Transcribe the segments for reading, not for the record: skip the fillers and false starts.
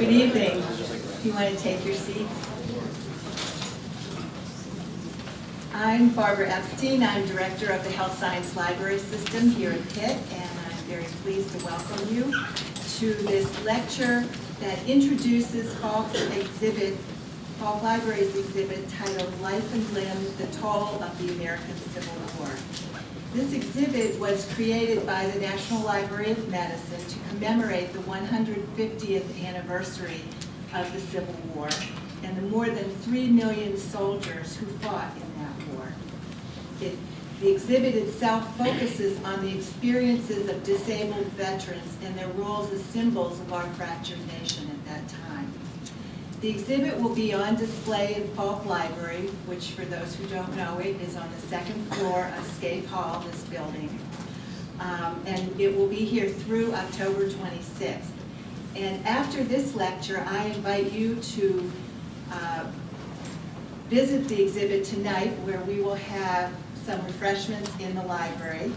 Good evening. If you want to take your seats. I'm Barbara Epstein. I'm Director of the Health Science Library System here at Pitt, and I'm very pleased to welcome you to this lecture that introduces Falk Library's exhibit titled Life and Limb, The Toll of the American Civil War. This exhibit was created by the National Library of Medicine to commemorate the 150th anniversary of the Civil War and the more than 3 million soldiers who fought in that war. The exhibit itself focuses on the experiences of disabled veterans and their roles as symbols of our fractured nation at that time. The exhibit will be on display in Falk Library, which for those who don't know it, is on the second floor of Scaife Hall, this building. And it will be here through October 26th. And after this lecture, I invite you to visit the exhibit tonight, where we will have some refreshments in the library.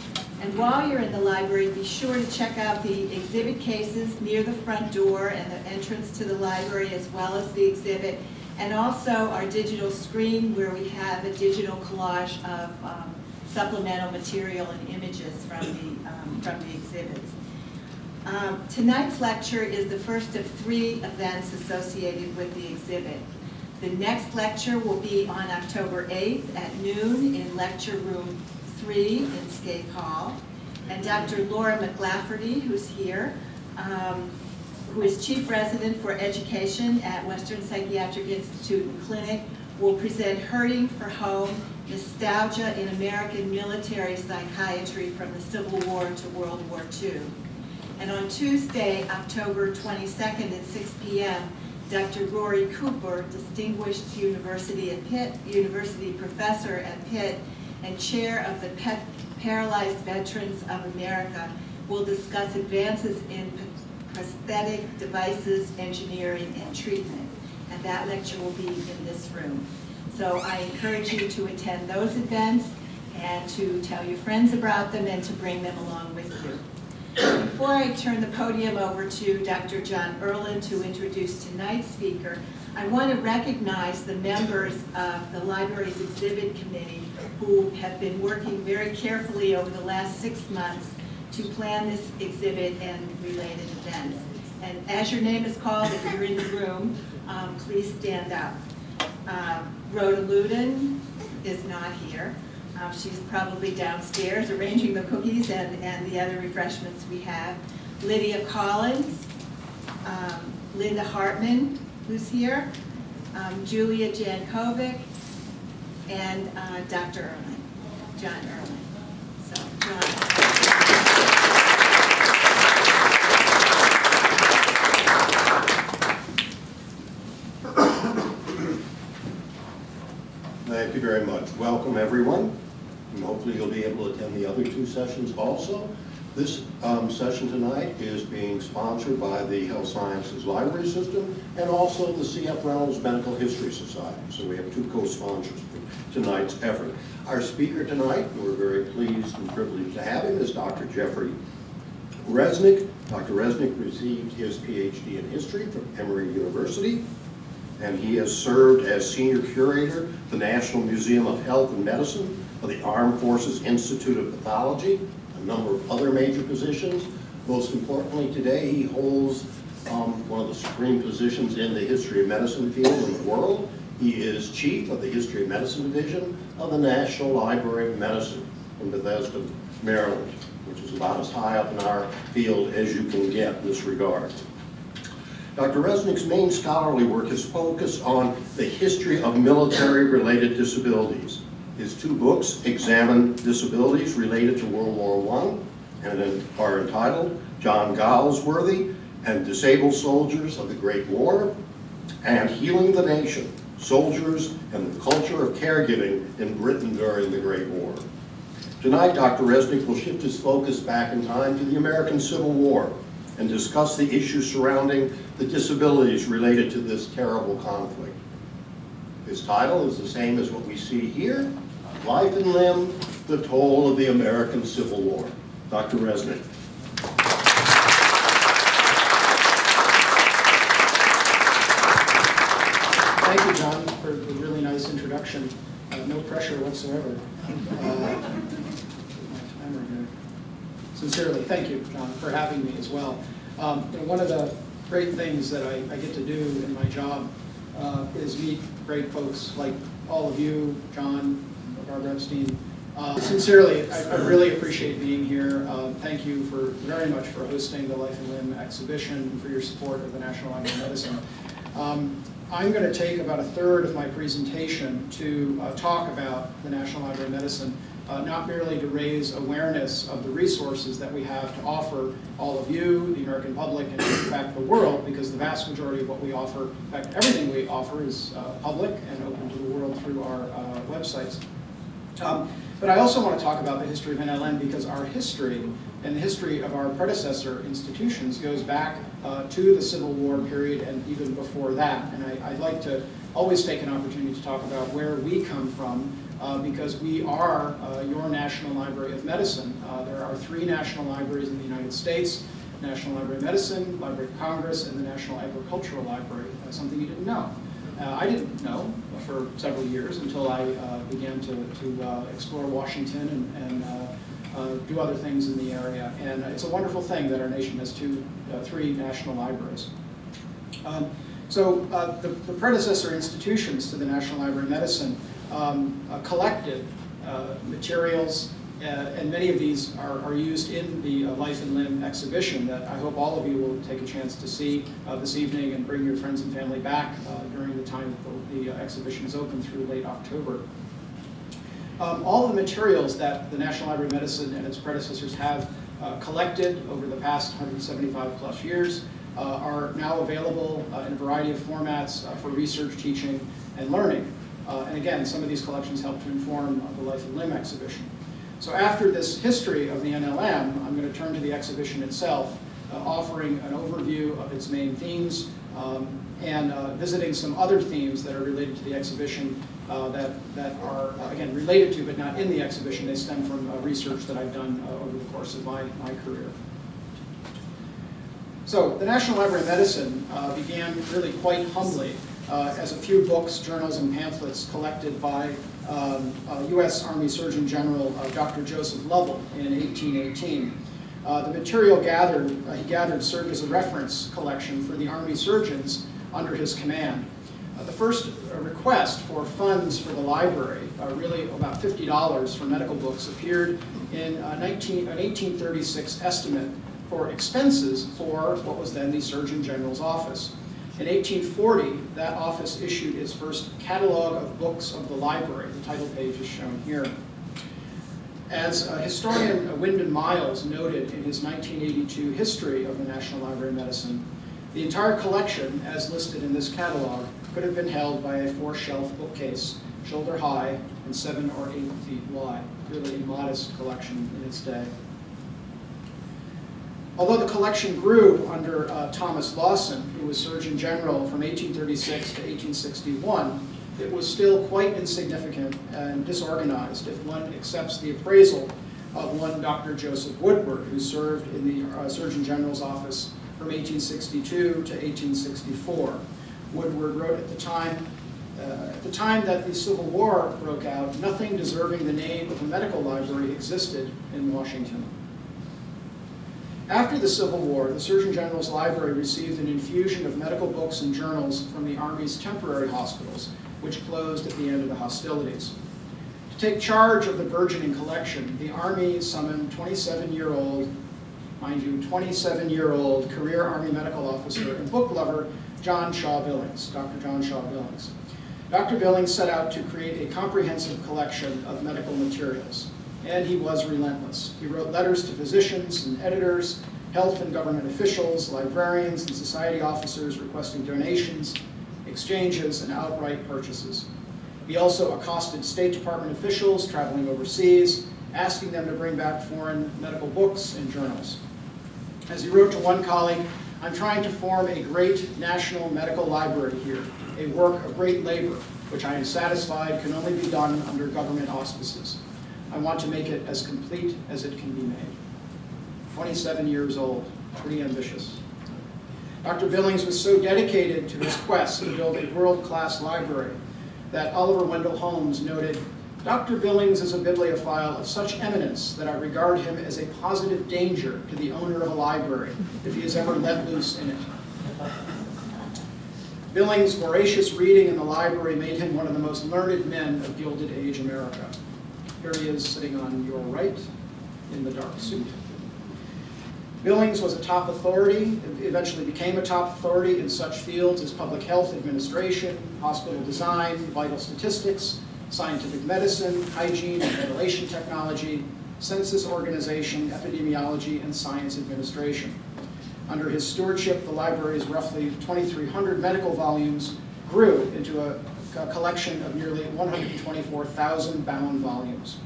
And while you're in the library, be sure to check out the exhibit cases near the front door and the entrance to the library, as well as the exhibit, and also our digital screen, where we have a digital collage of supplemental material and images from the exhibits. Tonight's lecture is the first of 3 events associated with the exhibit. The next lecture will be on October 8th at noon in Lecture Room 3 in Scaife Hall. And Dr. Laura McLafferty, who's here, who is Chief Resident for Education at Western Psychiatric Institute and Clinic, will present Hurting for Home, Nostalgia in American Military Psychiatry from the Civil War to World War II. And on Tuesday, October 22nd at 6 p.m., Dr. Rory Cooper, Distinguished University Professor at Pitt and Chair of the Paralyzed Veterans of America, will discuss advances in prosthetic devices, engineering, and treatment. And that lecture will be in this room. So I encourage you to attend those events and to tell your friends about them and to bring them along with you. Before I turn the podium over to Dr. John Erland to introduce tonight's speaker, I want to recognize the members of the library's exhibit committee who have been working very carefully over the last 6 months to plan this exhibit and related events. And as your name is called, if you're in the room, please stand up. Rhoda Luden is not here. She's probably downstairs arranging the cookies and the other refreshments we have. Lydia Collins, Linda Hartman, who's here, Julia Jankovic, and Dr. Erland, John Erland. So, John. Thank you very much. Welcome, everyone. And hopefully you'll be able to attend the other 2 sessions also. This session tonight is being sponsored by the Health Sciences Library System and also the C.F. Reynolds Medical History Society. So we have 2 co-sponsors for tonight's effort. Our speaker tonight, and we're very pleased and privileged to have him, is Dr. Jeffery Resnick. Dr. Resnick received his PhD in history from Emory University, and he has served as Senior Curator of the National Museum of Health and Medicine of the Armed Forces Institute of Pathology, a number of other major positions. Most importantly today, he holds one of the supreme positions in the history of medicine field in the world. He is Chief of the History of Medicine Division of the National Library of Medicine in Bethesda, Maryland, which is about as high up in our field as you can get in this regard. Dr. Resnick's main scholarly work is focused on the history of military-related disabilities. His 2 books examine disabilities related to World War I and are entitled John Galsworthy and Disabled Soldiers of the Great War and Healing the Nation, Soldiers and the Culture of Caregiving in Britain During the Great War. Tonight, Dr. Resnick will shift his focus back in time to the American Civil War and discuss the issues surrounding the disabilities related to this terrible conflict. His title is the same as what we see here, Life and Limb, The Toll of the American Civil War. Dr. Resnick. Thank you, John, for the really nice introduction. No pressure whatsoever. Sincerely, thank you, John, for having me as well. One of the great things that I get to do in my job is meet great folks like all of you, John, Barbara Epstein. Sincerely, I really appreciate being here. Thank you very much for hosting the Life and Limb exhibition and for your support of the National Library of Medicine. I'm going to take about a third of my presentation to talk about the National Library of Medicine, not merely to raise awareness of the resources that we have to offer all of you, the American public, and in fact the world, because the vast majority of what we offer, in fact everything we offer, is public and open to the world through our websites. But I also want to talk about the history of NLM because our history and the history of our predecessor institutions goes back to the Civil War period and even before that. And I'd like to always take an opportunity to talk about where we come from because we are your National Library of Medicine. There are 3 national libraries in the United States: National Library of Medicine, Library of Congress, and the National Agricultural Library. Something you didn't know. I didn't know for several years until I began to explore Washington and do other things in the area. And it's a wonderful thing that our nation has 3 national libraries. The predecessor institutions to the National Library of Medicine collected materials, and many of these are used in the Life and Limb exhibition that I hope all of you will take a chance to see this evening and bring your friends and family back during the time that the exhibition is open through late October. All of the materials that the National Library of Medicine and its predecessors have collected over the past 175 plus years are now available in a variety of formats for research, teaching, and learning. And again, some of these collections help to inform the Life and Limb exhibition. So after this history of the NLM, I'm going to turn to the exhibition itself, offering an overview of its main themes and visiting some other themes that are related to the exhibition that are, again, related to but not in the exhibition. They stem from research that I've done over the course of my career. So the National Library of Medicine began really quite humbly as a few books, journals, and pamphlets collected by U.S. Army Surgeon General Dr. Joseph Lovell in 1818. The material he gathered served as a reference collection for the Army surgeons under his command. The first request for funds for the library, really about $50 for medical books, appeared in an 1836 estimate for expenses for what was then the Surgeon General's office. In 1840, that office issued its first catalog of books of the library. The title page is shown here. As historian Wyndham Miles noted in his 1982 history of the National Library of Medicine, the entire collection, as listed in this catalog, could have been held by a 4-shelf bookcase, shoulder high and 7 or 8 feet wide. Really a modest collection in its day. Although the collection grew under Thomas Lawson, who was Surgeon General from 1836 to 1861, it was still quite insignificant and disorganized if one accepts the appraisal of one Dr. Joseph Woodward, who served in the Surgeon General's office from 1862 to 1864. Woodward wrote at the time that the Civil War broke out, nothing deserving the name of a medical library existed in Washington. After the Civil War, the Surgeon General's library received an infusion of medical books and journals from the Army's temporary hospitals, which closed at the end of the hostilities. To take charge of the burgeoning collection, the Army summoned 27-year-old, mind you, 27-year-old career Army medical officer and book lover John Shaw Billings, Dr. John Shaw Billings. Dr. Billings set out to create a comprehensive collection of medical materials. And he was relentless. He wrote letters to physicians and editors, health and government officials, librarians, and society officers requesting donations, exchanges, and outright purchases. He also accosted State Department officials traveling overseas, asking them to bring back foreign medical books and journals. As he wrote to one colleague, "I'm trying to form a great national medical library here, a work of great labor, which I am satisfied can only be done under government auspices. I want to make it as complete as it can be made." 27 years old, pretty ambitious. Dr. Billings was so dedicated to his quest to build a world-class library that Oliver Wendell Holmes noted, "Dr. Billings is a bibliophile of such eminence that I regard him as a positive danger to the owner of a library if he is ever let loose in it." Billings' voracious reading in the library made him one of the most learned men of Gilded Age America. Here he is sitting on your right in the dark suit. Billings was a top authority, eventually became a top authority in such fields as public health administration, hospital design, vital statistics, scientific medicine, hygiene and ventilation technology, census organization, epidemiology, and science administration. Under his stewardship, the library's roughly 2,300 medical volumes grew into a collection of nearly 124,000 bound volumes.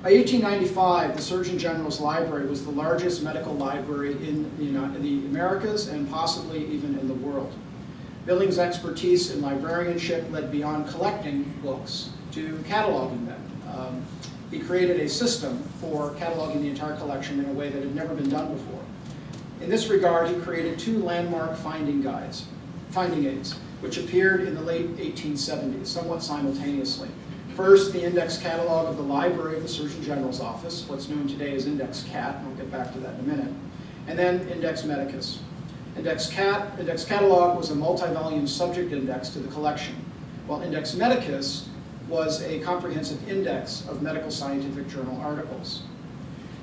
By 1895, the Surgeon General's Library was the largest medical library in the Americas and possibly even in the world. Billings' expertise in librarianship led beyond collecting books to cataloging them. He created a system for cataloging the entire collection in a way that had never been done before. In this regard, he created two landmark finding aids, which appeared in the late 1870s, somewhat simultaneously. First, the Index Catalog of the Library of the Surgeon General's Office, what's known today as Index CAT, and I'll get back to that in a minute, and then Index Medicus. Index Catalog was a multi-volume subject index to the collection, while Index Medicus was a comprehensive index of medical scientific journal articles.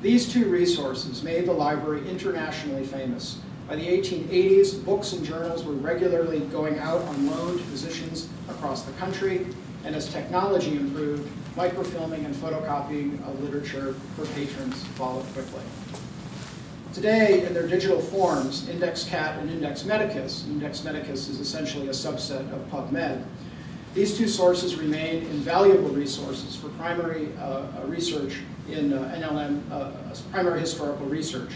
These two resources made the library internationally famous. By the 1880s, books and journals were regularly going out on loan to physicians across the country, and as technology improved, microfilming and photocopying of literature for patrons followed quickly. Today, in their digital forms, Index CAT and Index Medicus is essentially a subset of PubMed, these two sources remain invaluable resources for primary research in NLM, primary historical research.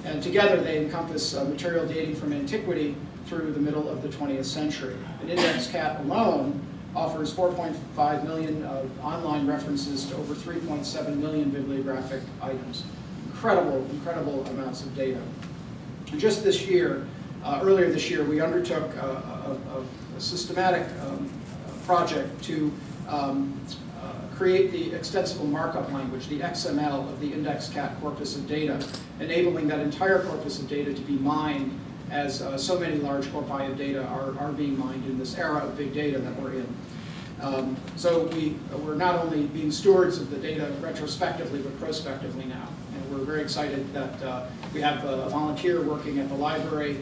And together they encompass material dating from antiquity through the middle of the 20th century. And Index CAT alone offers 4.5 million online references to over 3.7 million bibliographic items. Incredible amounts of data. And just this year, earlier this year, we undertook a systematic project to create the extensible markup language, the XML of the Index CAT corpus of data, enabling that entire corpus of data to be mined as so many large corpi of data are being mined in this era of big data that we're in. So we're not only being stewards of the data retrospectively, but prospectively now. And we're very excited that we have a volunteer working at the library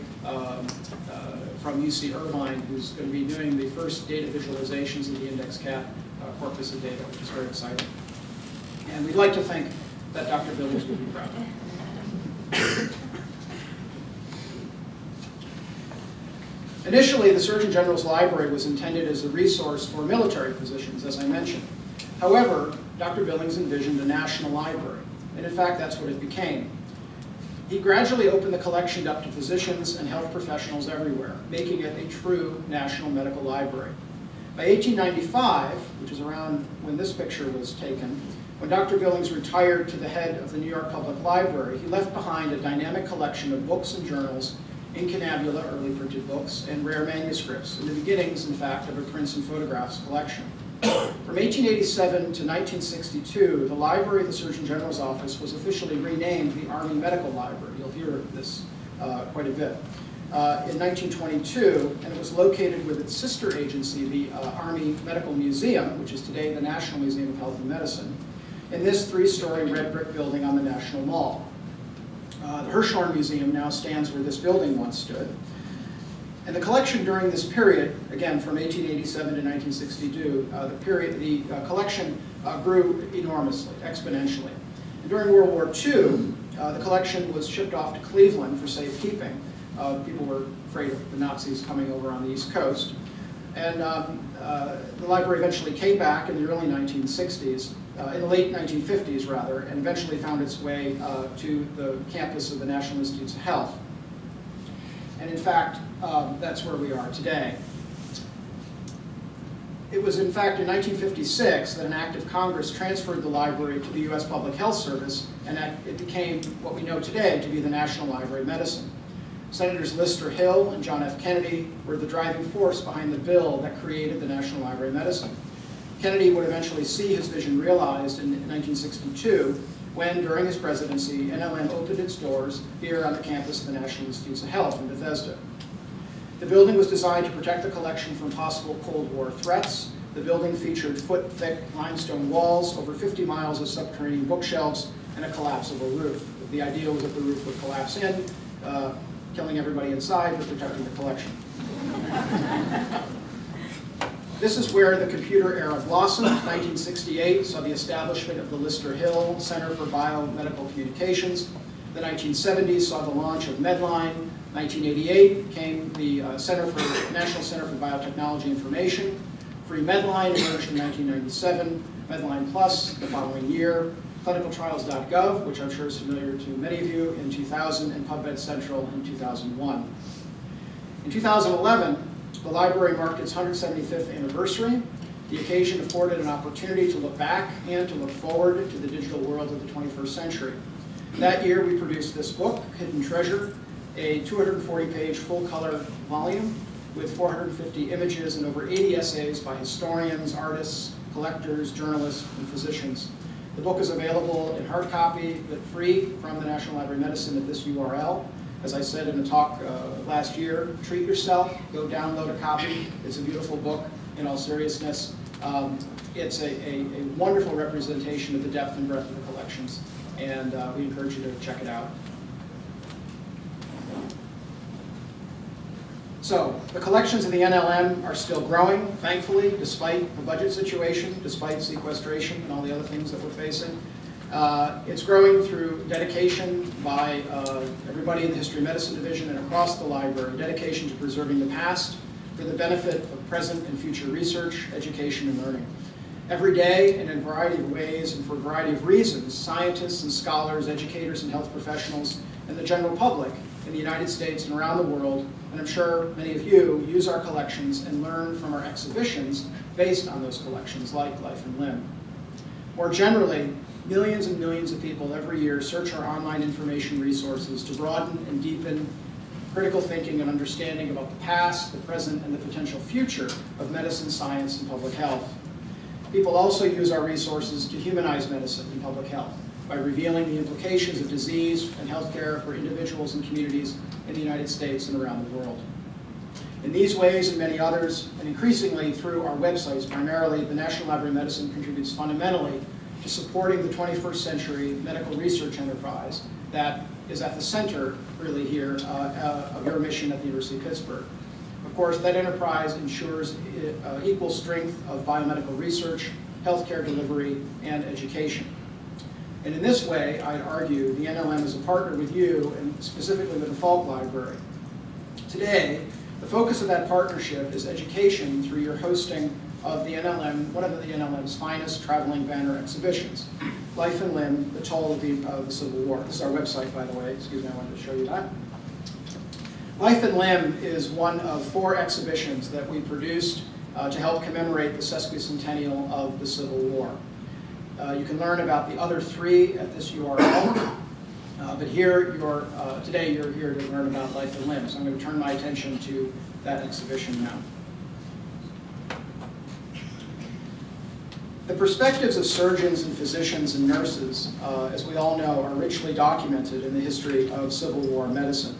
from UC Irvine who's going to be doing the first data visualizations of the Index CAT corpus of data, which is very exciting. And we'd like to think that Dr. Billings will be proud. Initially, the Surgeon General's Library was intended as a resource for military physicians, as I mentioned. However, Dr. Billings envisioned a national library, and in fact, that's what it became. He gradually opened the collection up to physicians and health professionals everywhere, making it a true national medical library. By 1895, which is around when this picture was taken, when Dr. Billings retired to the head of the New York Public Library, he left behind a dynamic collection of books and journals, incunabula, early printed books, and rare manuscripts, and the beginnings, in fact, of a prints and photographs collection. From 1887 to 1962, the Library of the Surgeon General's Office was officially renamed the Army Medical Library. You'll hear this quite a bit. In 1922, and it was located with its sister agency, the Army Medical Museum, which is today the National Museum of Health and Medicine, in this three-story red brick building on the National Mall. The Hirshhorn Museum now stands where this building once stood. And the collection during this period, again from 1887 to 1962, the collection grew enormously, exponentially. And during World War II, the collection was shipped off to Cleveland for safekeeping. People were afraid of the Nazis coming over on the East Coast. And the library eventually came back in the early 1960s, in the late 1950s rather, and eventually found its way to the campus of the National Institutes of Health. And in fact, that's where we are today. It was in fact in 1956 that an act of Congress transferred the library to the U.S. Public Health Service, and it became what we know today to be the National Library of Medicine. Senators Lister Hill and John F. Kennedy were the driving force behind the bill that created the National Library of Medicine. Kennedy would eventually see his vision realized in 1962 when, during his presidency, NLM opened its doors here on the campus of the National Institutes of Health in Bethesda. The building was designed to protect the collection from possible Cold War threats. The building featured foot-thick limestone walls, over 50 miles of subterranean bookshelves, and a collapsible roof. The idea was that the roof would collapse in, killing everybody inside, but protecting the collection. This is where the computer era blossomed. 1968 saw the establishment of the Lister Hill Center for Biomedical Communications. The 1970s saw the launch of Medline. 1988 came the National Center for Biotechnology Information. Free Medline emerged in 1997, Medline Plus the following year, clinicaltrials.gov, which I'm sure is familiar to many of you, in 2000, and PubMed Central in 2001. In 2011, the library marked its 175th anniversary. The occasion afforded an opportunity to look back and to look forward to the digital world of the 21st century. That year, we produced this book, Hidden Treasure, a 240-page full-color volume with 450 images and over 80 essays by historians, artists, collectors, journalists, and physicians. The book is available in hard copy, but free from the National Library of Medicine at this URL. As I said in a talk last year, treat yourself, go download a copy. It's a beautiful book, in all seriousness. It's a wonderful representation of the depth and breadth of the collections, and we encourage you to check it out. So, the collections of the NLM are still growing, thankfully, despite the budget situation, despite sequestration and all the other things that we're facing. It's growing through dedication by everybody in the History of Medicine Division and across the library, dedication to preserving the past for the benefit of present and future research, education, and learning. Every day, and in a variety of ways and for a variety of reasons, scientists and scholars, educators and health professionals, and the general public in the United States and around the world, and I'm sure many of you, use our collections and learn from our exhibitions based on those collections, like Life and Limb. More generally, millions and millions of people every year search our online information resources to broaden and deepen critical thinking and understanding about the past, the present, and the potential future of medicine, science, and public health. People also use our resources to humanize medicine and public health by revealing the implications of disease and healthcare for individuals and communities in the United States and around the world. In these ways and many others, and increasingly through our websites primarily, the National Library of Medicine contributes fundamentally to supporting the 21st century medical research enterprise that is at the center, really here, of your mission at the University of Pittsburgh. Of course, that enterprise ensures equal strength of biomedical research, healthcare delivery, and education. And in this way, I'd argue the NLM is a partner with you, and specifically with the Falk Library. Today, the focus of that partnership is education through your hosting of the NLM, one of the NLM's finest traveling banner exhibitions, Life and Limb, The Toll of the Civil War. This is our website, by the way. Excuse me, I wanted to show you that. Life and Limb is one of 4 exhibitions that we produced to help commemorate the sesquicentennial of the Civil War. You can learn about the other 3 at this URL, but here today you're here to learn about Life and Limb, so I'm going to turn my attention to that exhibition now. The perspectives of surgeons and physicians and nurses, as we all know, are richly documented in the history of Civil War medicine.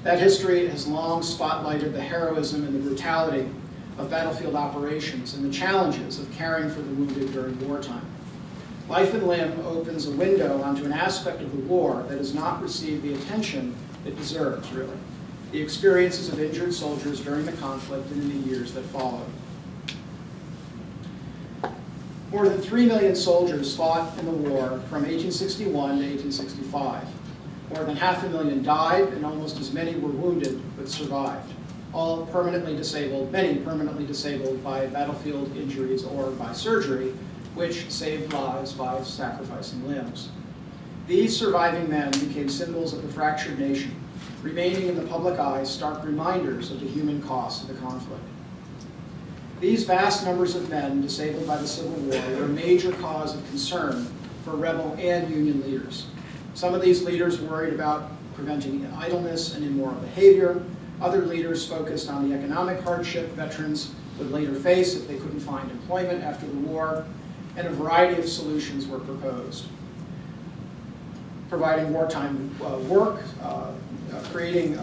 That history has long spotlighted the heroism and the brutality of battlefield operations and the challenges of caring for the wounded during wartime. Life and Limb opens a window onto an aspect of the war that has not received the attention it deserves, really. The experiences of injured soldiers during the conflict and in the years that followed. More than 3 million soldiers fought in the war from 1861 to 1865. More than 500,000 died, and almost as many were wounded but survived. All permanently disabled, many permanently disabled by battlefield injuries or by surgery, which saved lives by sacrificing limbs. These surviving men became symbols of the fractured nation, remaining in the public eye stark reminders of the human cost of the conflict. These vast numbers of men disabled by the Civil War were a major cause of concern for rebel and Union leaders. Some of these leaders worried about preventing idleness and immoral behavior. Other leaders focused on the economic hardship veterans would later face if they couldn't find employment after the war, and a variety of solutions were proposed. Providing wartime work, creating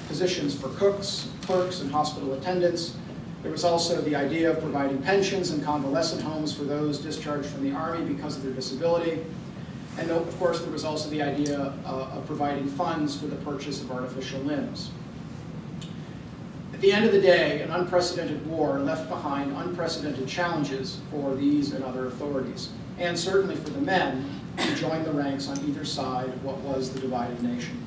positions for cooks, clerks, and hospital attendants. There was also the idea of providing pensions and convalescent homes for those discharged from the Army because of their disability. And of course, there was also the idea of providing funds for the purchase of artificial limbs. At the end of the day, an unprecedented war left behind unprecedented challenges for these and other authorities, and certainly for the men who joined the ranks on either side of what was the divided nation.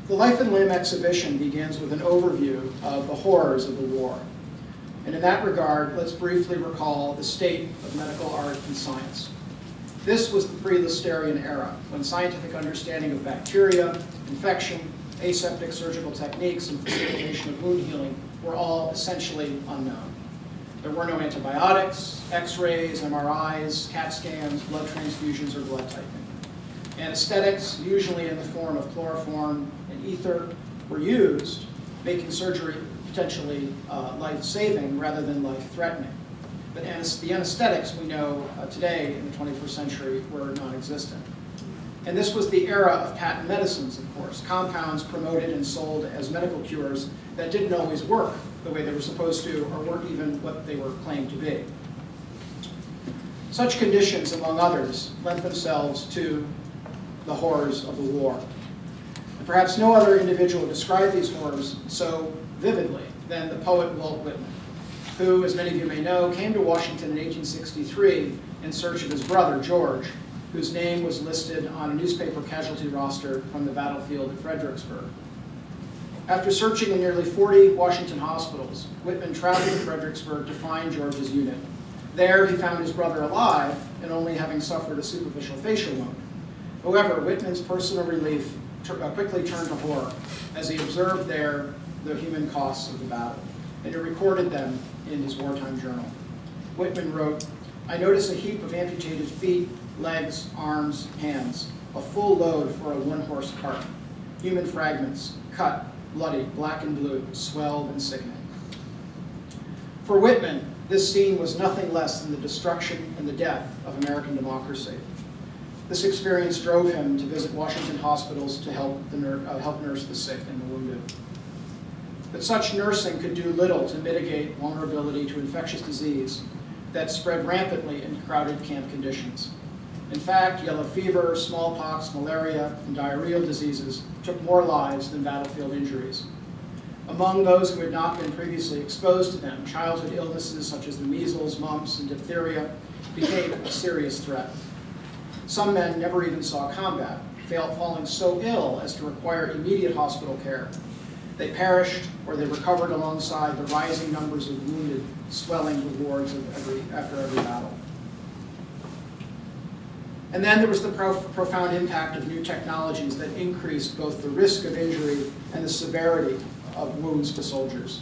The Life and Limb exhibition begins with an overview of the horrors of the war. And in that regard, let's briefly recall the state of medical art and science. This was the pre-Listerian era, when scientific understanding of bacteria, infection, aseptic surgical techniques, and facilitation of wound healing were all essentially unknown. There were no antibiotics, x-rays, MRIs, CAT scans, blood transfusions, or blood typing. Anesthetics, usually in the form of chloroform and ether, were used, making surgery potentially life-saving rather than life-threatening. But the anesthetics we know today in the 21st century were non-existent. And this was the era of patent medicines, of course, compounds promoted and sold as medical cures that didn't always work the way they were supposed to, or weren't even what they were claimed to be. Such conditions, among others, lent themselves to the horrors of the war. And perhaps no other individual described these horrors so vividly than the poet Walt Whitman, who, as many of you may know, came to Washington in 1863 in search of his brother, George, whose name was listed on a newspaper casualty roster from the battlefield at Fredericksburg. After searching in nearly 40 Washington hospitals, Whitman traveled to Fredericksburg to find George's unit. There, he found his brother alive and only having suffered a superficial facial wound. However, Whitman's personal relief quickly turned to horror as he observed there the human costs of the battle, and he recorded them in his wartime journal. Whitman wrote, "I notice a heap of amputated feet, legs, arms, hands, a full load for a one-horse cart. Human fragments, cut, bloody, black and blue, swelled and sickening." For Whitman, this scene was nothing less than the destruction and the death of American democracy. This experience drove him to visit Washington hospitals to help nurse the sick and the wounded. But such nursing could do little to mitigate vulnerability to infectious disease that spread rampantly in crowded camp conditions. In fact, yellow fever, smallpox, malaria, and diarrheal diseases took more lives than battlefield injuries. Among those who had not been previously exposed to them, childhood illnesses such as the measles, mumps, and diphtheria became a serious threat. Some men never even saw combat, falling so ill as to require immediate hospital care. They perished or they recovered alongside the rising numbers of wounded swelling the wards after every battle. And then there was the profound impact of new technologies that increased both the risk of injury and the severity of wounds to soldiers.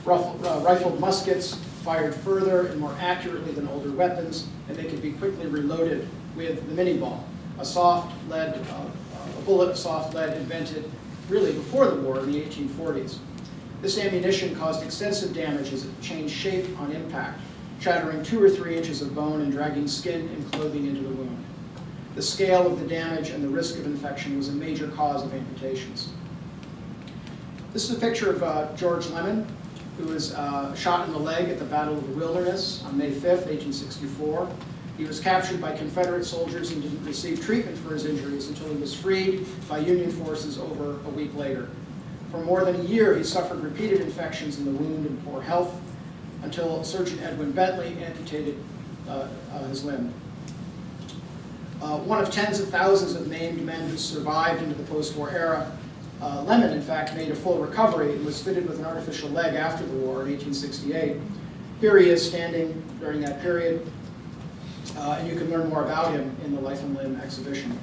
Rifled muskets fired further and more accurately than older weapons, and they could be quickly reloaded with the mini-ball, a bullet of soft lead invented really before the war in the 1840s. This ammunition caused extensive damage as it changed shape on impact, shattering 2 or 3 inches of bone and dragging skin and clothing into the wound. The scale of the damage and the risk of infection was a major cause of amputations. This is a picture of George Lemon, who was shot in the leg at the Battle of the Wilderness on May 5th, 1864. He was captured by Confederate soldiers and didn't receive treatment for his injuries until he was freed by Union forces over a week later. For more than a year, he suffered repeated infections in the wound and poor health until Surgeon Edwin Bentley amputated his limb. One of tens of thousands of named men who survived into the post-war era, Lemon, in fact, made a full recovery and was fitted with an artificial leg after the war in 1868. Here he is standing during that period, and you can learn more about him in the Life and Limb exhibition.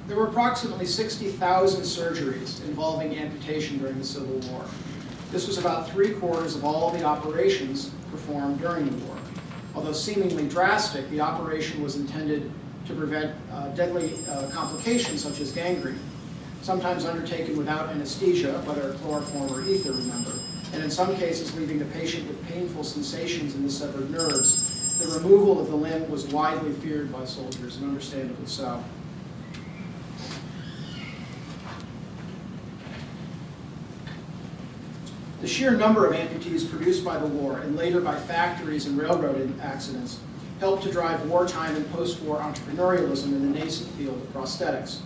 There were approximately 60,000 surgeries involving amputation during the Civil War. This was about 3/4 of all the operations performed during the war. Although seemingly drastic, the operation was intended to prevent deadly complications such as gangrene, sometimes undertaken without anesthesia, whether chloroform or ether, remember, and in some cases leaving the patient with painful sensations in the severed nerves. The removal of the limb was widely feared by soldiers, and understandably so. The sheer number of amputees produced by the war and later by factories and railroad accidents helped to drive wartime and post-war entrepreneurialism in the nascent field of prosthetics.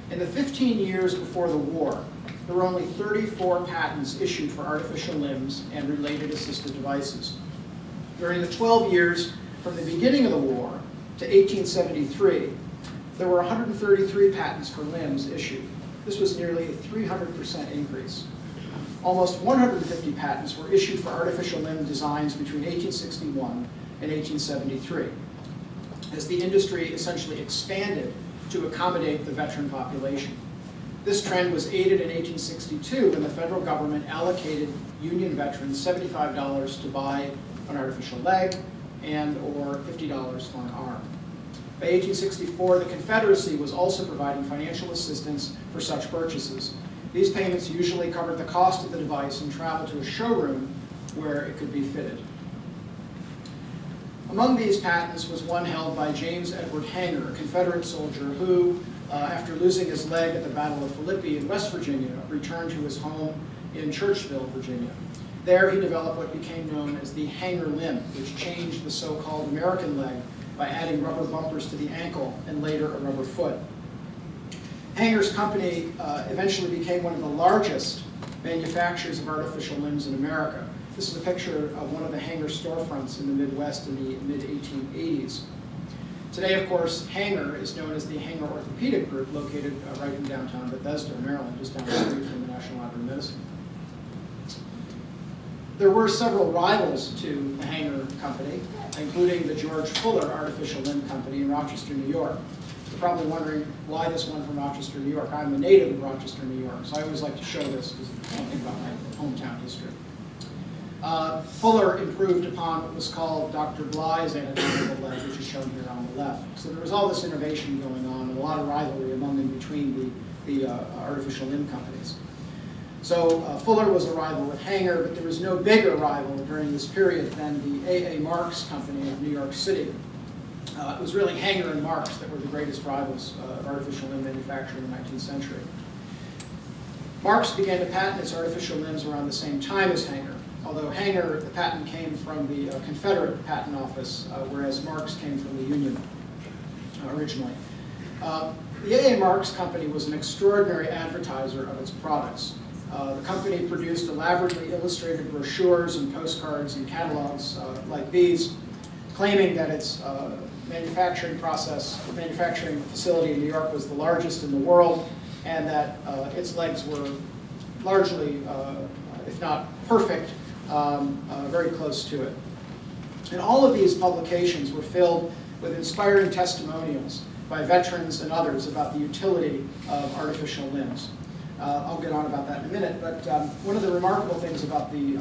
In the 15 years before the war, there were only 34 patents issued for artificial limbs and related assistive devices. During the 12 years from the beginning of the war to 1873, there were 133 patents for limbs issued. This was nearly a 300% increase. Almost 150 patents were issued for artificial limb designs between 1861 and 1873, as the industry essentially expanded to accommodate the veteran population. This trend was aided in 1862 when the federal government allocated Union veterans $75 to buy an artificial leg and or $50 for an arm. By 1864, the Confederacy was also providing financial assistance for such purchases. These payments usually covered the cost of the device and travel to a showroom where it could be fitted. Among these patents was one held by James Edward Hanger, a Confederate soldier who, after losing his leg at the Battle of Philippi in West Virginia, returned to his home in Churchville, Virginia. There he developed what became known as the Hanger limb, which changed the so-called American leg by adding rubber bumpers to the ankle and later a rubber foot. Hanger's company eventually became one of the largest manufacturers of artificial limbs in America. This is a picture of one of the Hanger storefronts in the Midwest in the mid-1880s. Today, of course, Hanger is known as the Hanger Orthopedic Group, located right in downtown Bethesda, Maryland, just down the street from the National Library of Medicine. There were several rivals to the Hanger Company, including the George Fuller Artificial Limb Company in Rochester, New York. You're probably wondering why this one from Rochester, New York. I'm a native of Rochester, New York, so I always like to show this because it's something about my hometown history. Fuller improved upon what was called Dr. Bly's anatomical leg, which is shown here on the left. So there was all this innovation going on and a lot of rivalry among and between the artificial limb companies. So Fuller was a rival with Hanger, but there was no bigger rival during this period than the A.A. Marks Company of New York City. It was really Hanger and Marks that were the greatest rivals of artificial limb manufacturing in the 19th century. Marks began to patent its artificial limbs around the same time as Hanger, although Hanger, the patent came from the Confederate Patent Office, whereas Marks came from the Union originally. The A.A. Marks Company was an extraordinary advertiser of its products. The company produced elaborately illustrated brochures and postcards and catalogs like these, claiming that its manufacturing facility in New York was the largest in the world, and that its legs were largely, if not perfect, very close to it. And all of these publications were filled with inspiring testimonials by veterans and others about the utility of artificial limbs. I'll get on about that in a minute, but one of the remarkable things about the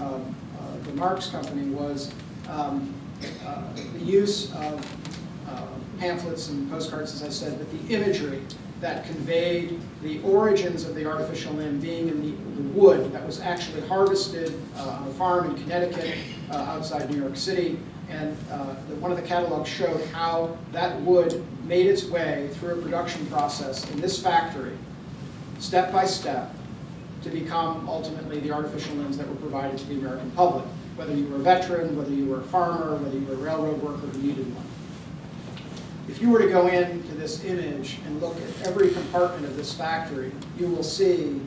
Marks Company was the use of pamphlets and postcards, as I said, but the imagery that conveyed the origins of the artificial limb being in the wood that was actually harvested on a farm in Connecticut outside New York City. And one of the catalogs showed how that wood made its way through a production process in this factory, step by step, to become ultimately the artificial limbs that were provided to the American public, whether you were a veteran, whether you were a farmer, whether you were a railroad worker who needed one. If you were to go into this image and look at every compartment of this factory, you will see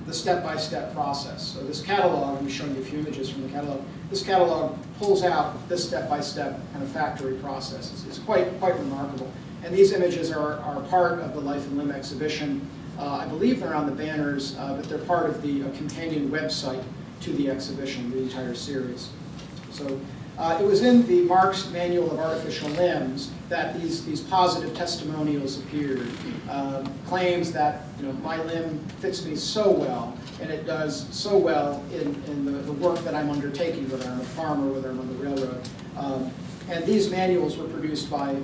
the step-by-step process. So this catalog, I'm showing you a few images from the catalog, this catalog pulls out this step-by-step kind of factory process. It's quite remarkable. And these images are part of the Life and Limb exhibition. I believe they're on the banners, but they're part of the companion website to the exhibition, the entire series. So it was in the Marks Manual of Artificial Limbs that these positive testimonials appeared. Claims that, my limb fits me so well, and it does so well in the work that I'm undertaking, whether I'm a farmer, whether I'm on the railroad. And these manuals were produced by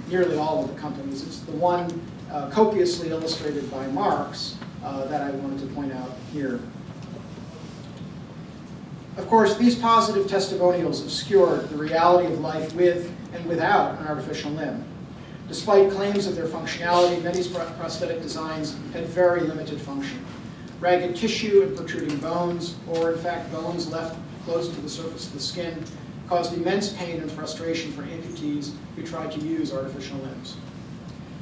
nearly all of the companies. It's the one copiously illustrated by Marx that I wanted to point out here. Of course, these positive testimonials obscured the reality of life with and without an artificial limb. Despite claims of their functionality, many prosthetic designs had very limited function. Ragged tissue and protruding bones, or in fact bones left close to the surface of the skin, caused immense pain and frustration for amputees who tried to use artificial limbs.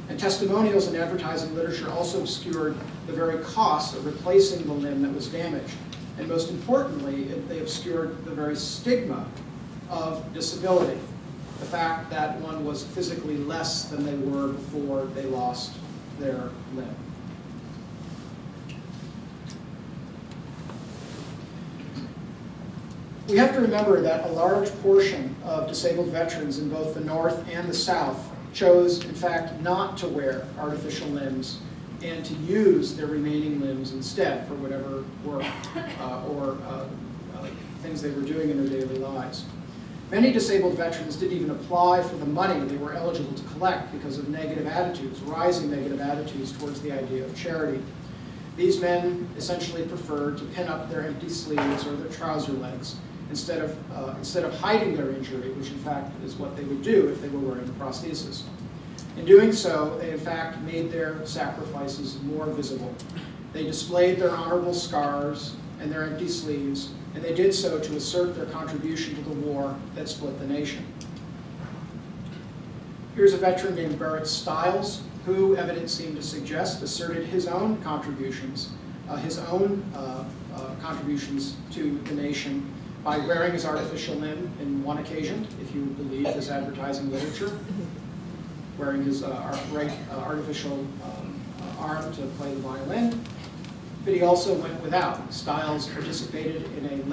And testimonials and advertising literature also obscured the very cost of replacing the limb that was damaged. And most importantly, they obscured the very stigma of disability, the fact that one was physically less than they were before they lost their limb. We have to remember that a large portion of disabled veterans in both the North and the South chose, in fact, not to wear artificial limbs and to use their remaining limbs instead for whatever work or things they were doing in their daily lives. Many disabled veterans didn't even apply for the money they were eligible to collect because of negative attitudes, rising negative attitudes towards the idea of charity. These men essentially preferred to pin up their empty sleeves or their trouser legs instead of hiding their injury, which in fact is what they would do if they were wearing a prosthesis. In doing so, they in fact made their sacrifices more visible. They displayed their honorable scars and their empty sleeves, and they did so to assert their contribution to the war that split the nation. Here's a veteran named Barrett Stiles, who, evidence seemed to suggest, asserted his own contributions to the nation by wearing his artificial limb in one occasion, if you believe this advertising literature, wearing his artificial arm to play the violin. But he also went without. Stiles participated in a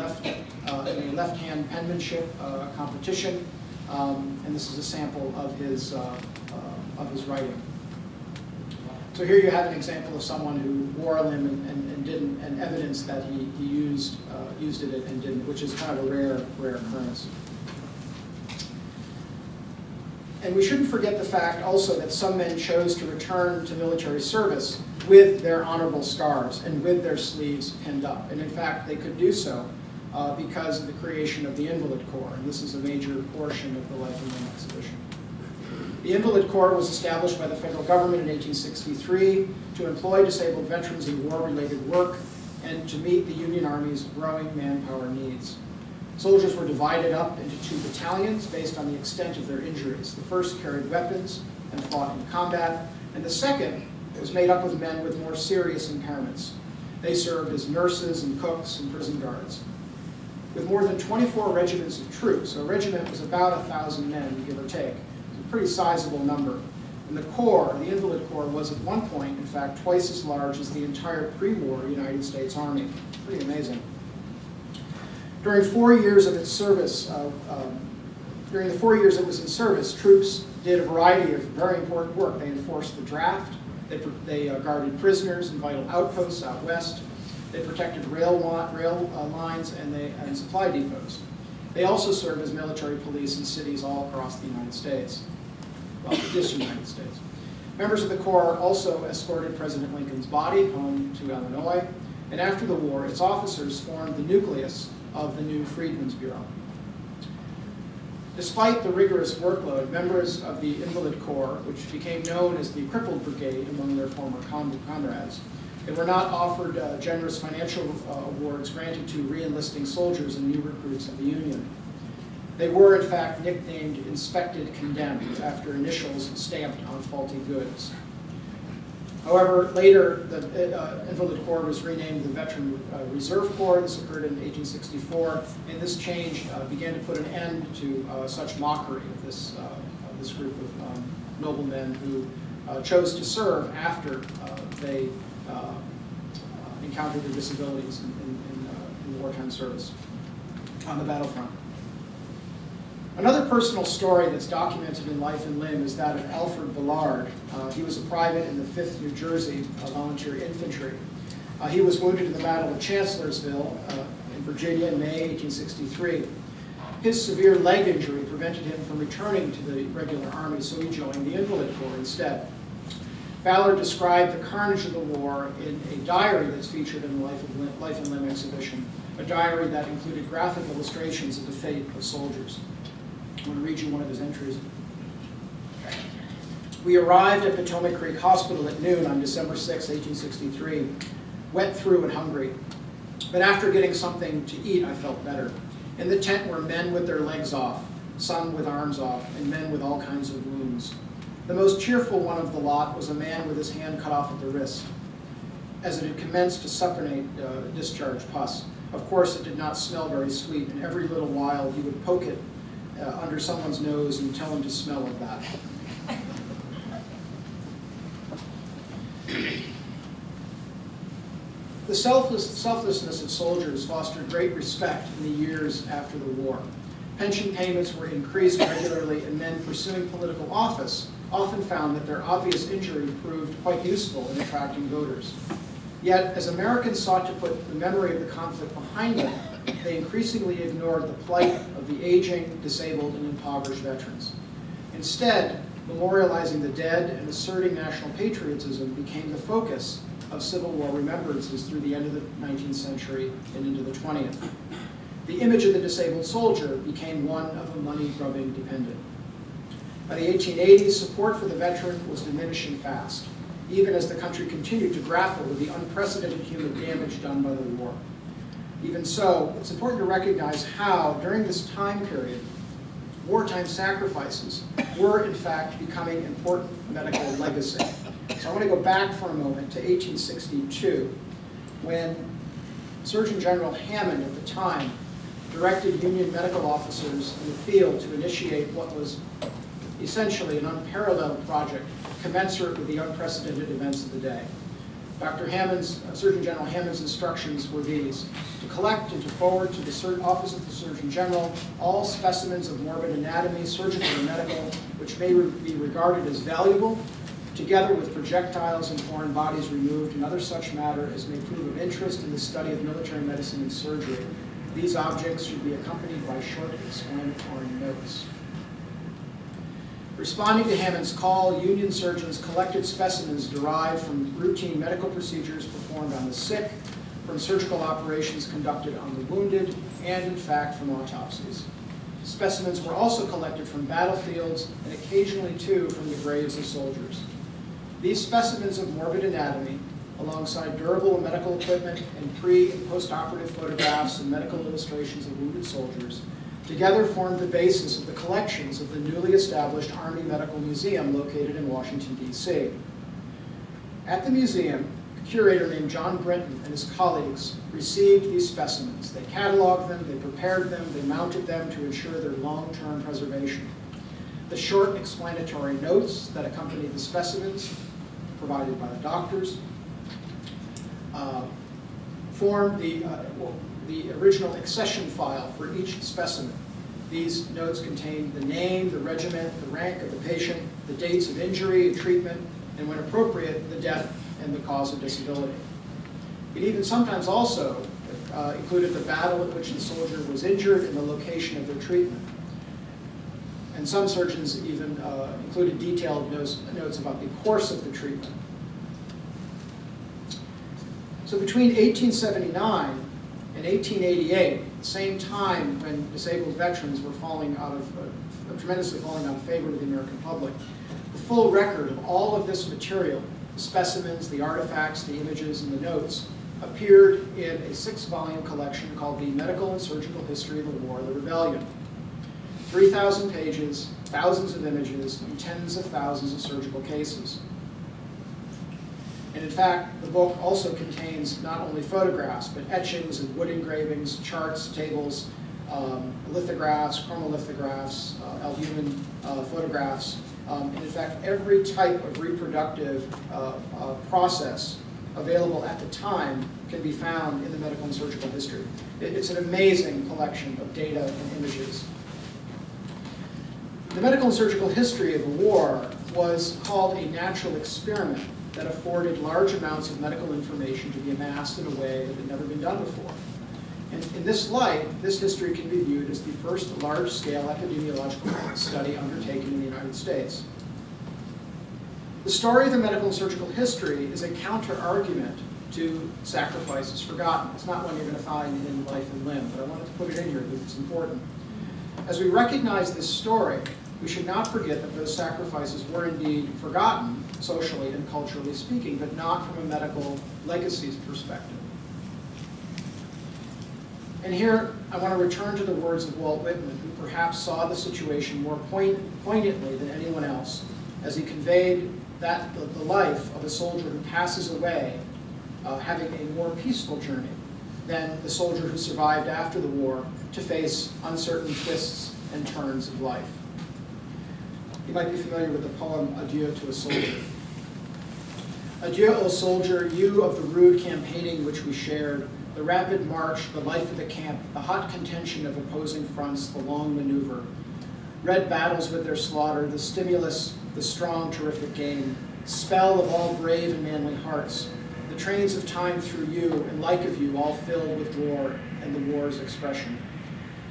left-hand penmanship competition, and this is a sample of his writing. So here you have an example of someone who wore a limb and didn't, and evidence that he used it and didn't, which is kind of a rare occurrence. And we shouldn't forget the fact also that some men chose to return to military service with their honorable scars and with their sleeves pinned up. And in fact, they could do so because of the creation of the Invalid Corps, and this is a major portion of the Life and Limb exhibition. The Invalid Corps was established by the federal government in 1863 to employ disabled veterans in war-related work and to meet the Union Army's growing manpower needs. Soldiers were divided up into 2 battalions based on the extent of their injuries. The first carried weapons and fought in combat, and the second was made up of men with more serious impairments. They served as nurses and cooks and prison guards. With more than 24 regiments of troops, so a regiment was about 1,000 men, give or take. It was a pretty sizable number. And the Corps, the Invalid Corps, was at one point, in fact, twice as large as the entire pre-war United States Army. Pretty amazing. During 4 years of its service, during the 4 years it was in service, troops did a variety of very important work. They enforced the draft, they guarded prisoners in vital outposts out west, they protected rail lines and supply depots. They also served as military police in cities all across the United States, well, this United States. Members of the Corps also escorted President Lincoln's body home to Illinois, and after the war, its officers formed the nucleus of the new Freedmen's Bureau. Despite the rigorous workload, members of the Invalid Corps, which became known as the Crippled Brigade among their former comrades, they were not offered generous financial awards granted to re-enlisting soldiers and new recruits of the Union. They were, in fact, nicknamed Inspected Condemned after initials stamped on faulty goods. However, later, the Invalid Corps was renamed the Veteran Reserve Corps. This occurred in 1864, and this change began to put an end to such mockery of this group of noblemen who chose to serve after they encountered their disabilities in wartime service on the battlefront. Another personal story that's documented in Life and Limb is that of Alfred Ballard. He was a private in the 5th New Jersey Volunteer Infantry. He was wounded in the Battle of Chancellorsville in Virginia in May 1863. His severe leg injury prevented him from returning to the regular army, so he joined the Invalid Corps instead. Fowler described the carnage of the war in a diary that's featured in the Life and Limb exhibition, a diary that included graphic illustrations of the fate of soldiers. I'm going to read you one of his entries. We arrived at Potomac Creek Hospital at noon on December 6, 1863, wet through and hungry. But after getting something to eat, I felt better. In the tent were men with their legs off, some with arms off, and men with all kinds of wounds. The most cheerful one of the lot was a man with his hand cut off at the wrist, as it had commenced to suppurate discharge pus. Of course, it did not smell very sweet, and every little while he would poke it under someone's nose and tell him to smell of that. The selflessness of soldiers fostered great respect in the years after the war. Pension payments were increased regularly, and men pursuing political office often found that their obvious injury proved quite useful in attracting voters. Yet, as Americans sought to put the memory of the conflict behind them, they increasingly ignored the plight of the aging, disabled, and impoverished veterans. Instead, memorializing the dead and asserting national patriotism became the focus of Civil War remembrances through the end of the 19th century and into the 20th. The image of the disabled soldier became one of a money-grubbing dependent. By the 1880s, support for the veteran was diminishing fast, even as the country continued to grapple with the unprecedented human damage done by the war. Even so, it's important to recognize how, during this time period, wartime sacrifices were, in fact, becoming important medical legacy. So I want to go back for a moment to 1862, when Surgeon General Hammond at the time directed Union medical officers in the field to initiate what was essentially an unparalleled project commensurate with the unprecedented events of the day. Surgeon General Hammond's instructions were these: to collect and to forward to the Office of the Surgeon General all specimens of morbid anatomy, surgical and medical, which may be regarded as valuable, together with projectiles and foreign bodies removed and other such matter as may prove of interest in the study of military medicine and surgery. These objects should be accompanied by short explanatory notes. Responding to Hammond's call, Union surgeons collected specimens derived from routine medical procedures performed on the sick, from surgical operations conducted on the wounded, and in fact from autopsies. Specimens were also collected from battlefields and occasionally too from the graves of soldiers. These specimens of morbid anatomy, alongside durable medical equipment and pre- and post-operative photographs and medical illustrations of wounded soldiers, together formed the basis of the collections of the newly established Army Medical Museum located in Washington, D.C. At the museum, a curator named John Brinton and his colleagues received these specimens. They cataloged them, they prepared them, they mounted them to ensure their long-term preservation. The short explanatory notes that accompanied the specimens, provided by the doctors, formed the original accession file for each specimen. These notes contain the name, the regiment, the rank of the patient, the dates of injury and treatment, and when appropriate, the death and the cause of disability. It even sometimes also included the battle at which the soldier was injured and the location of their treatment. And some surgeons even included detailed notes about the course of the treatment. So between 1879 and 1888, the same time when disabled veterans were tremendously falling out of favor with the American public, the full record of all of this material, the specimens, the artifacts, the images, and the notes, appeared in a 6-volume collection called The Medical and Surgical History of the War of the Rebellion. 3,000 pages, thousands of images, and tens of thousands of surgical cases. And in fact, the book also contains not only photographs, but etchings and wood engravings, charts, tables, lithographs, chromolithographs, albumin photographs, and in fact, every type of reproductive process available at the time can be found in the medical and surgical history. It's an amazing collection of data and images. The medical and surgical history of the war was called a natural experiment that afforded large amounts of medical information to be amassed in a way that had never been done before. And in this light, this history can be viewed as the first large-scale epidemiological study undertaken in the United States. The story of the medical and surgical history is a counter-argument to Sacrifices Forgotten. It's not one you're going to find in Life and Limb, but I wanted to put it in here because it's important. As we recognize this story, we should not forget that those sacrifices were indeed forgotten, socially and culturally speaking, but not from a medical legacies perspective. And here, I want to return to the words of Walt Whitman, who perhaps saw the situation more poignantly than anyone else, as he conveyed that the life of a soldier who passes away having a more peaceful journey than the soldier who survived after the war to face uncertain twists and turns of life. You might be familiar with the poem, Adieu to a Soldier. Adieu, O soldier, you of the rude campaigning which we shared, the rapid march, the life of the camp, the hot contention of opposing fronts, the long maneuver, red battles with their slaughter, the stimulus, the strong, terrific game, spell of all brave and manly hearts, the trains of time through you, and like of you, all filled with war and the war's expression.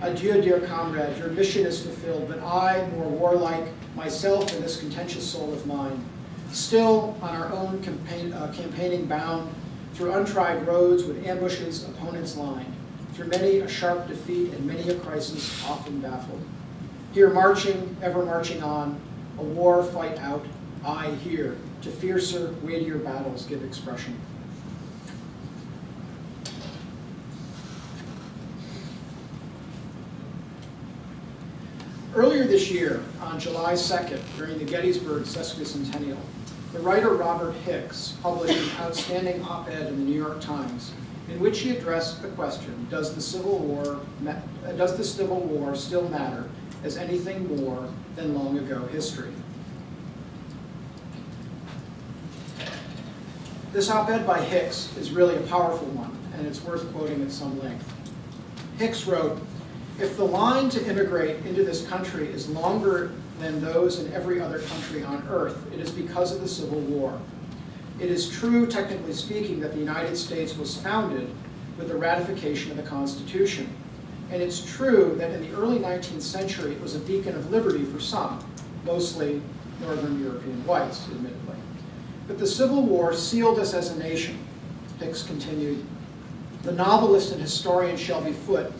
Adieu, dear comrade, your mission is fulfilled, but I, more warlike, myself and this contentious soul of mine, still on our own campaigning bound, through untried roads with ambushes, opponents lined, through many a sharp defeat and many a crisis often baffled. Here marching, ever marching on, a war fight out, I here, to fiercer, weightier battles give expression. Earlier this year, on July 2nd, during the Gettysburg sesquicentennial, the writer Robert Hicks published an outstanding op-ed in the New York Times in which he addressed the question, does the Civil War still matter as anything more than long ago history? This op-ed by Hicks is really a powerful one, and it's worth quoting at some length. Hicks wrote, "If the line to immigrate into this country is longer than those in every other country on earth, it is because of the Civil War. It is true, technically speaking, that the United States was founded with the ratification of the Constitution. And it's true that in the early 19th century, it was a beacon of liberty for some, mostly Northern European whites, admittedly. But the Civil War sealed us as a nation," Hicks continued. "The novelist and historian Shelby Foote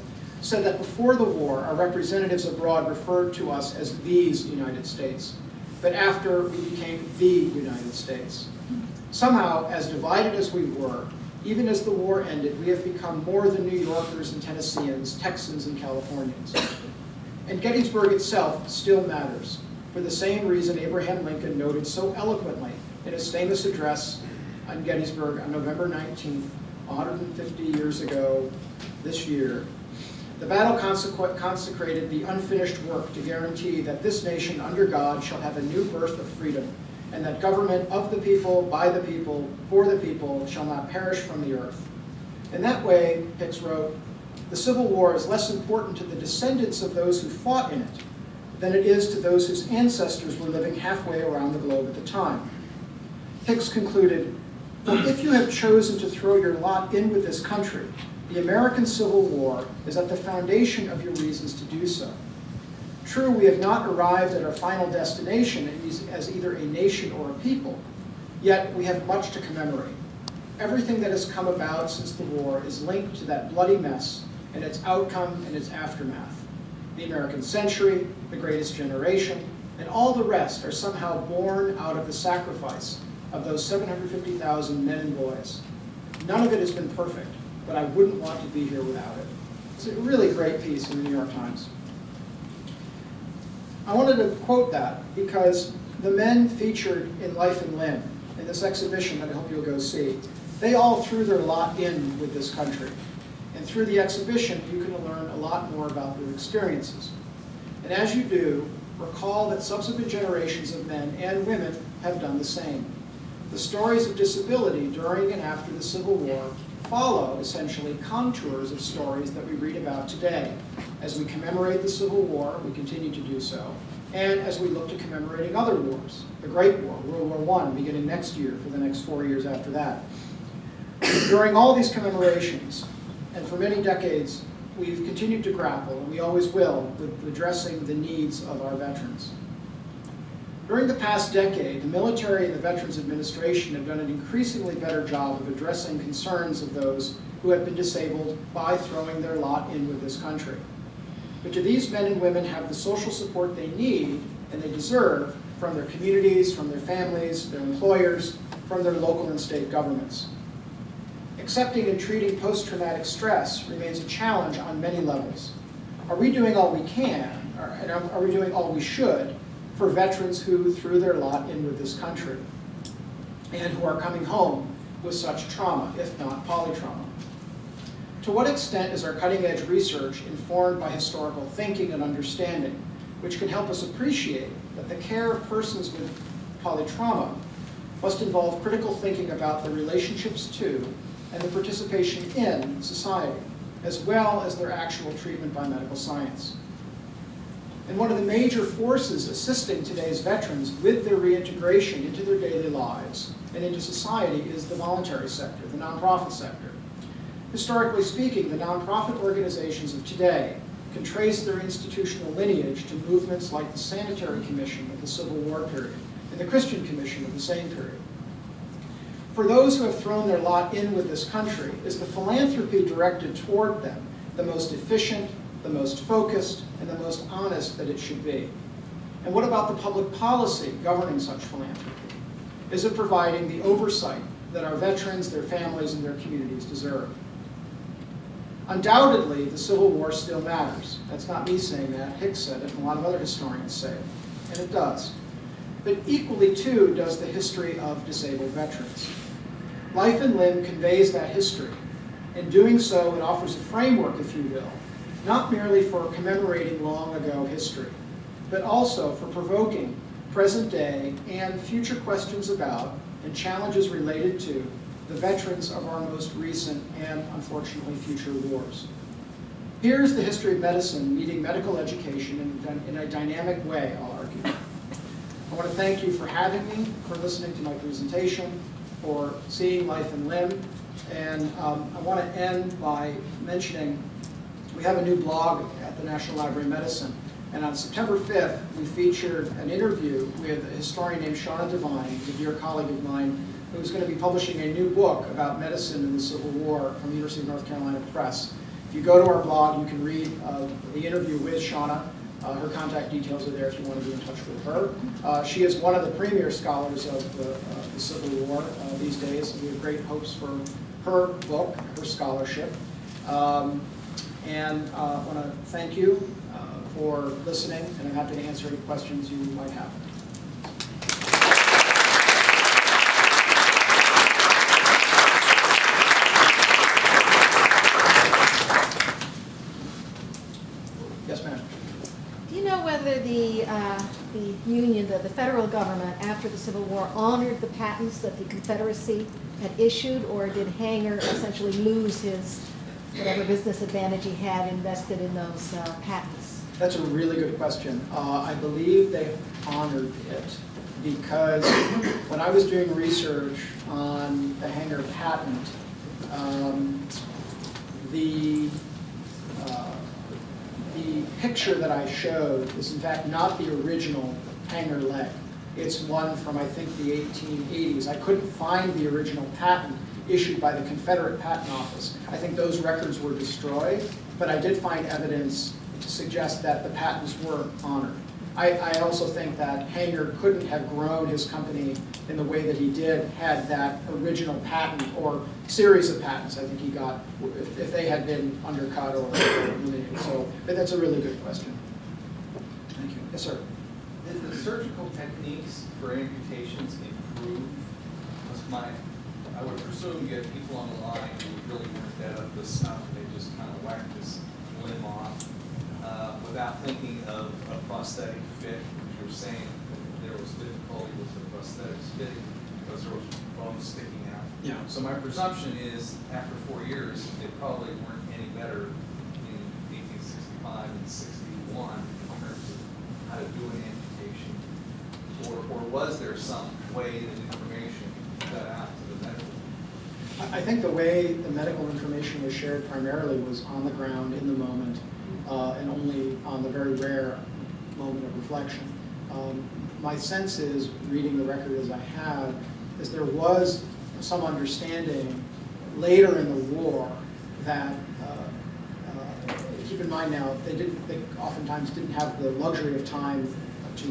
said that before the war, our representatives abroad referred to us as these United States, but after we became the United States. Somehow, as divided as we were, even as the war ended, we have become more than New Yorkers and Tennesseans, Texans and Californians. And Gettysburg itself still matters, for the same reason Abraham Lincoln noted so eloquently in his famous address on Gettysburg on November 19th, 150 years ago this year. The battle consecrated the unfinished work to guarantee that this nation under God shall have a new birth of freedom, and that government of the people, by the people, for the people, shall not perish from the earth. In that way," Hicks wrote, "the Civil War is less important to the descendants of those who fought in it than it is to those whose ancestors were living halfway around the globe at the time." Hicks concluded, "For if you have chosen to throw your lot in with this country, the American Civil War is at the foundation of your reasons to do so. True, we have not arrived at our final destination as either a nation or a people, yet we have much to commemorate. Everything that has come about since the war is linked to that bloody mess and its outcome and its aftermath. The American century, the greatest generation, and all the rest are somehow born out of the sacrifice of those 750,000 men and boys. None of it has been perfect, but I wouldn't want to be here without it." It's a really great piece in the New York Times. I wanted to quote that because the men featured in Life and Limb, in this exhibition that I hope you'll go see, they all threw their lot in with this country. And through the exhibition, you can learn a lot more about their experiences. And as you do, recall that subsequent generations of men and women have done the same. The stories of disability during and after the Civil War follow, essentially, contours of stories that we read about today. As we commemorate the Civil War, we continue to do so, and as we look to commemorating other wars, the Great War, World War I, beginning next year for the next 4 years after that. During all these commemorations, and for many decades, we've continued to grapple, and we always will, with addressing the needs of our veterans. During the past decade, the military and the Veterans Administration have done an increasingly better job of addressing concerns of those who have been disabled by throwing their lot in with this country. But do these men and women have the social support they need and they deserve from their communities, from their families, their employers, from their local and state governments? Accepting and treating post-traumatic stress remains a challenge on many levels. Are we doing all we can, and are we doing all we should for veterans who threw their lot in with this country and who are coming home with such trauma, if not polytrauma? To what extent is our cutting-edge research informed by historical thinking and understanding, which can help us appreciate that the care of persons with polytrauma must involve critical thinking about their relationships to and the participation in society, as well as their actual treatment by medical science. And one of the major forces assisting today's veterans with their reintegration into their daily lives and into society is the voluntary sector, the nonprofit sector. Historically speaking, the nonprofit organizations of today can trace their institutional lineage to movements like the Sanitary Commission of the Civil War period and the Christian Commission of the same period. For those who have thrown their lot in with this country, is the philanthropy directed toward them the most efficient, the most focused, and the most honest that it should be? And what about the public policy governing such philanthropy? Is it providing the oversight that our veterans, their families, and their communities deserve? Undoubtedly, the Civil War still matters. That's not me saying that. Hicks said it, and a lot of other historians say it, and it does. But equally, too, does the history of disabled veterans. Life and Limb conveys that history. In doing so, it offers a framework, if you will, not merely for commemorating long ago history, but also for provoking present day and future questions about and challenges related to the veterans of our most recent and, unfortunately, future wars. Here's the history of medicine meeting medical education in a dynamic way, I'll argue. I want to thank you for having me, for listening to my presentation, for seeing Life and Limb, and I want to end by mentioning we have a new blog at the National Library of Medicine, and on September 5th, we featured an interview with a historian named Shauna Devine, a dear colleague of mine, who's going to be publishing a new book about medicine in the Civil War from the University of North Carolina Press. If you go to our blog, you can read the interview with Shauna. Her contact details are there if you want to be in touch with her. She is one of the premier scholars of the Civil War these days, and we have great hopes for her book, her scholarship. And I want to thank you for listening, and I'm happy to answer any questions you might have. Yes, ma'am. Do you know whether the Union, the federal government, after the Civil War, honored the patents that the Confederacy had issued, or did Hanger essentially lose his whatever business advantage he had invested in those patents? That's a really good question. I believe they honored it because when I was doing research on the Hanger patent, the picture that I showed is in fact not the original Hanger leg. It's one from, I think, the 1880s. I couldn't find the original patent issued by the Confederate Patent Office. I think those records were destroyed, but I did find evidence to suggest that the patents were honored. I also think that Hanger couldn't have grown his company in the way that he did had that original patent or series of patents I think he got, if they had been undercut or eliminated. So, but that's a really good question. Thank you. Yes, sir. Did the surgical techniques for amputations improve? I would presume you had people on the line who really weren't that up to snuff. They just kind of whacked this limb off without thinking of a prosthetic fit. You were saying that there was difficulty with the prosthetics fitting because there was bones sticking out. Yeah. So my presumption is after 4 years, they probably weren't any better in 1865 and 61 in terms of how to do an amputation. Or was there some way that information got out to the medical? I think the way the medical information was shared primarily was on the ground, in the moment, and only on the very rare moment of reflection. My sense is, reading the record as I have, is there was some understanding later in the war that, keep in mind now, they oftentimes didn't have the luxury of time to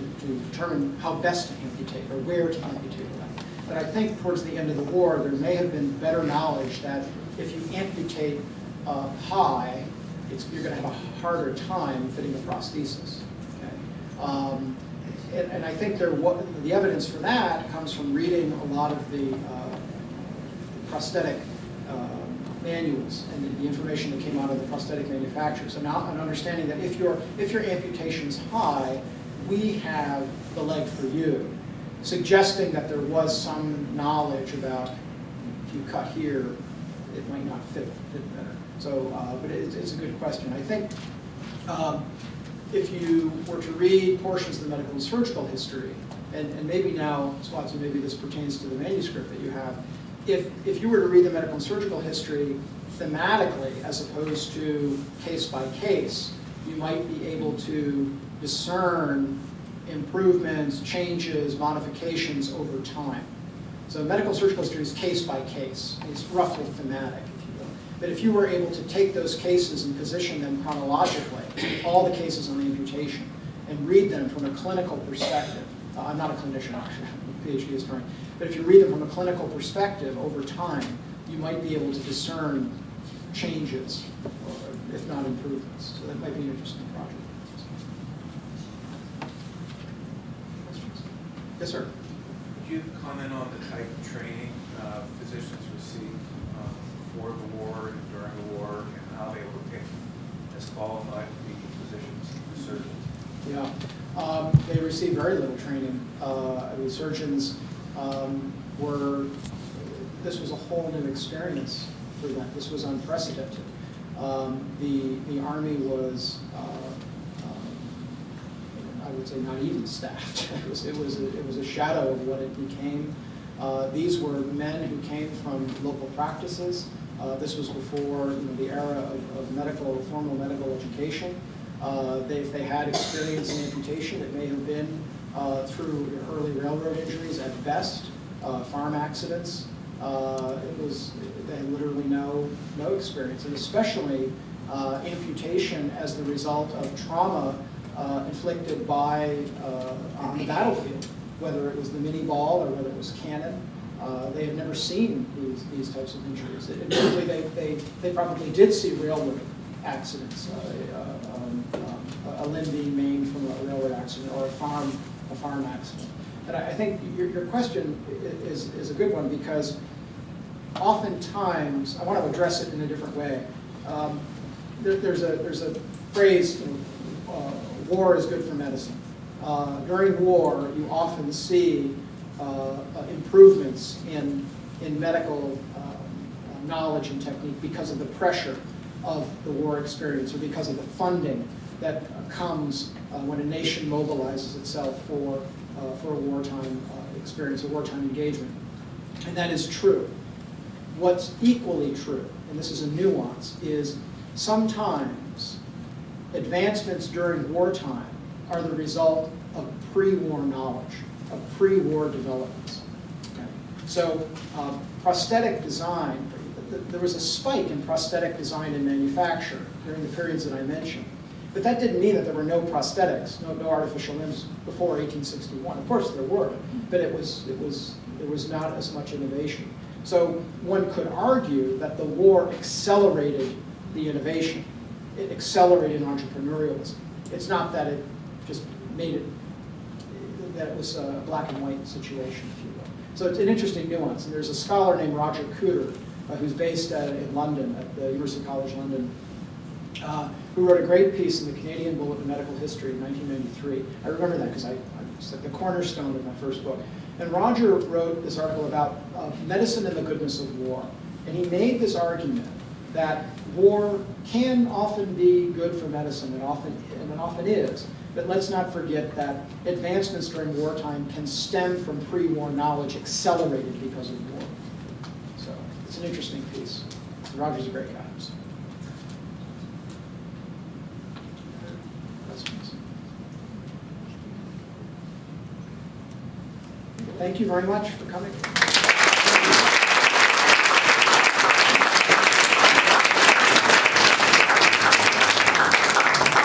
determine how best to amputate or where to amputate them. But I think towards the end of the war, there may have been better knowledge that if you amputate high, you're going to have a harder time fitting a prosthesis. Okay? And I think the evidence for that comes from reading a lot of the prosthetic manuals and the information that came out of the prosthetic manufacturers, and now an understanding that if your amputation's high, we have the leg for you, suggesting that there was some knowledge about if you cut here, it might not fit better. So, but it's a good question. I think if you were to read portions of the medical and surgical history, and maybe now, Swatson, maybe this pertains to the manuscript that you have, if you were to read the medical and surgical history thematically as opposed to case by case, you might be able to discern improvements, changes, modifications over time. So medical surgical history is case by case. It's roughly thematic, if you will. But if you were able to take those cases and position them chronologically, all the cases on amputation, and read them from a clinical perspective, I'm not a clinician, actually, I'm a PhD historian, but if you read them from a clinical perspective over time, you might be able to discern changes, or if not improvements. So that might be an interesting project. Yes, sir. Could you comment on the type of training physicians received before the war and during the war, and how they were picked as qualified to be physicians and surgeons? Yeah, they received very little training. The surgeons this was a whole new experience for them. This was unprecedented. The Army was, I would say, not even staffed. It was a shadow of what it became. These were men who came from local practices. This was before the era of formal medical education. If they had experience in amputation, it may have been through early railroad injuries at best, farm accidents. They had literally no experience, and especially amputation as the result of trauma inflicted on the battlefield, whether it was the mini ball or whether it was cannon. They had never seen these types of injuries. Admittedly, they probably did see railroad accidents, a limb being maimed from a railroad accident or a farm accident. And I think your question is a good one, because oftentimes, I want to address it in a different way. There's a phrase, war is good for medicine. During war, you often see improvements in medical knowledge and technique because of the pressure of the war experience, or because of the funding that comes when a nation mobilizes itself for a wartime experience, a wartime engagement. And that is true. What's equally true, and this is a nuance, is sometimes advancements during wartime are the result of pre-war knowledge, of pre-war developments. Okay. So prosthetic design, there was a spike in prosthetic design and manufacture during the periods that I mentioned. But that didn't mean that there were no prosthetics, no artificial limbs before 1861. Of course there were, but there was not as much innovation. So one could argue that the war accelerated the innovation. It accelerated entrepreneurialism. It's not that it just made it, that it was a black and white situation, if you will. So it's an interesting nuance. And there's a scholar named Roger Cooter, who's based in London, at the University College London, who wrote a great piece in the Canadian Bulletin of Medical History in 1993. I remember that because it's like the cornerstone of my first book. And Roger wrote this article about medicine and the goodness of war. And he made this argument that war can often be good for medicine, and it often is. But let's not forget that advancements during wartime can stem from pre-war knowledge accelerated because of war. So it's an interesting piece. Roger's a great guy. So. Questions? Thank you very much for coming.